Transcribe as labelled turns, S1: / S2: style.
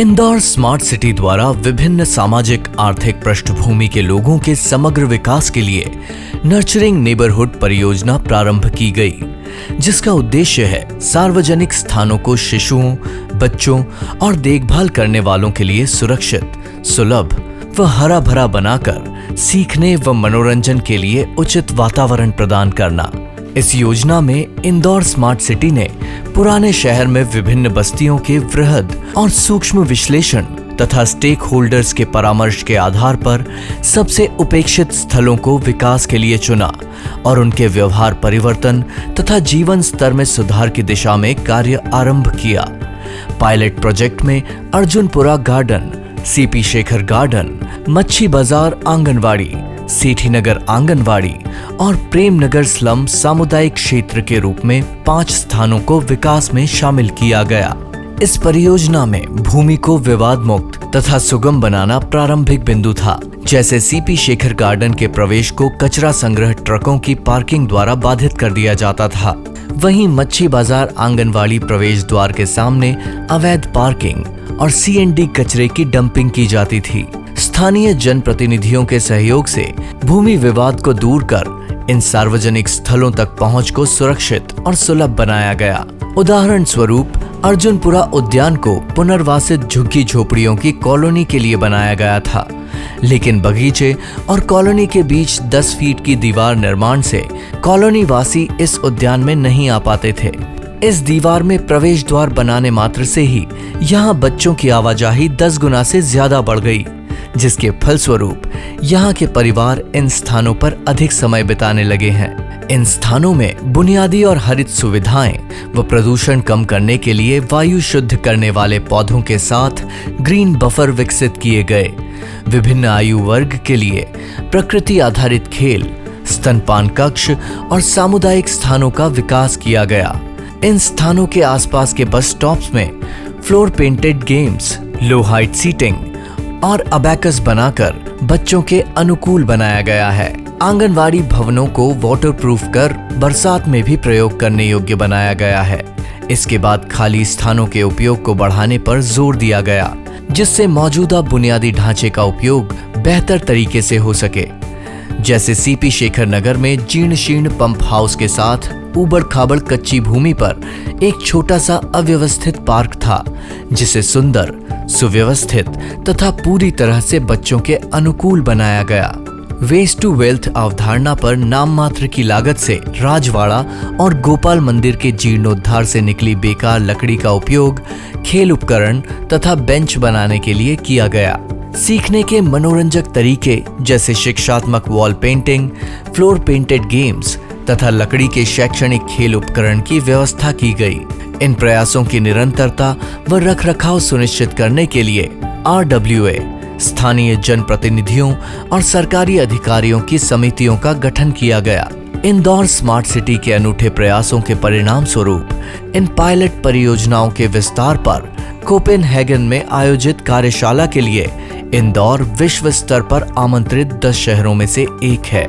S1: Indore smart city द्वारा विभिन्न सामाजिक आर्थिक पृष्ठभूमि के लोगों के समग्र विकास के लिए नर्चरिंग नेबरहुड परियोजना प्रारंभ की गई, जिसका उद्देश्य है सार्वजनिक स्थानों को शिशुओं, बच्चों और देखभाल करने वालों के लिए सुरक्षित, सुलभ व हरा भरा बनाकर सीखने व मनोरंजन के लिए उचित वातावरण प्रदान करना। इस योजना में इंदौर स्मार्ट सिटी ने पुराने शहर में विभिन्न बस्तियों के वृहद और सूक्ष्म विश्लेषण तथा स्टेक होल्डर्स के परामर्श के आधार पर सबसे उपेक्षित स्थलों को विकास के लिए चुना और उनके व्यवहार परिवर्तन तथा जीवन स्तर में सुधार की दिशा में कार्य आरंभ किया। पायलट प्रोजेक्ट में Arjunpura garden, CP Shekhar garden, मच्छी बाजार आंगनवाड़ी, सेठी नगर आंगनवाड़ी और प्रेम नगर स्लम सामुदायिक क्षेत्र के रूप में 5 स्थानों को विकास में शामिल किया गया। इस परियोजना में भूमि को विवाद मुक्त तथा सुगम बनाना प्रारंभिक बिंदु था। जैसे सीपी शेखर गार्डन के प्रवेश को कचरा संग्रह ट्रकों की पार्किंग द्वारा बाधित कर दिया जाता था, वहीं मच्छी बाजार आंगनवाड़ी प्रवेश द्वार के सामने अवैध पार्किंग और सीएनडी कचरे की डंपिंग की जाती थी। स्थानीय जनप्रतिनिधियों के सहयोग से भूमि विवाद को दूर कर इन सार्वजनिक स्थलों तक पहुंच को सुरक्षित और सुलभ बनाया गया। उदाहरण स्वरूप अर्जुनपुरा उद्यान को पुनर्वासित झुग्गी झोपड़ियों की कॉलोनी के लिए बनाया गया था, लेकिन बगीचे और कॉलोनी के बीच 10 फीट की दीवार निर्माण से कॉलोनी वासी इस उद्यान में नहीं आ पाते थे। इस दीवार में प्रवेश द्वार बनाने मात्र से ही यहाँ बच्चों की आवाजाही 10 गुना से ज्यादा बढ़ गई, जिसके फलस्वरूप यहाँ के परिवार इन स्थानों पर अधिक समय बिताने लगे हैं। इन स्थानों में बुनियादी और हरित सुविधाएं व प्रदूषण कम करने के लिए वायु शुद्ध करने वाले पौधों के साथ ग्रीन बफर विकसित किए गए। विभिन्न आयु वर्ग के लिए प्रकृति आधारित खेल, स्तनपान कक्ष और सामुदायिक स्थानों का विकास किया गया। इन स्थानों के आसपास के बस स्टॉप्स में फ्लोर पेंटेड गेम्स, लो हाइट सीटिंग और अबैकस बनाकर बच्चों के अनुकूल बनाया गया है। आंगनवाड़ी भवनों को वाटरप्रूफ कर बरसात में भी प्रयोग करने योग्य बनाया गया है। इसके बाद खाली स्थानों के उपयोग को बढ़ाने पर जोर दिया गया, जिससे मौजूदा बुनियादी ढांचे का उपयोग बेहतर तरीके से हो सके। जैसे सीपी शेखर नगर में जीर्ण शीर्ण पंप हाउस के साथ ऊबड़ खाबड़ कच्ची भूमि पर एक छोटा सा अव्यवस्थित पार्क था, जिसे सुंदर, सुव्यवस्थित तथा पूरी तरह से बच्चों के अनुकूल बनाया गया। वेस्ट टू वेल्थ अवधारणा पर नाम मात्र की लागत से राजवाड़ा और गोपाल मंदिर के जीर्णोद्धार से निकली बेकार लकड़ी का उपयोग खेल उपकरण तथा बेंच बनाने के लिए किया गया। सीखने के मनोरंजक तरीके जैसे शिक्षात्मक wall painting, floor painted games तथा लकड़ी के शैक्षणिक खेल उपकरण की व्यवस्था की गई। इन प्रयासों की निरंतरता व रखरखाव सुनिश्चित करने के लिए RWA, स्थानीय जनप्रतिनिधियों और सरकारी अधिकारियों की समितियों का गठन किया गया। इंदौर स्मार्ट सिटी के अनूठे प्रयासों के परिणाम स्वरूप इन पायलट परियोजनाओं के विस्तार पर कोपेनहेगन में आयोजित कार्यशाला के लिए इंदौर विश्व स्तर पर आमंत्रित 10 शहरों में से एक है।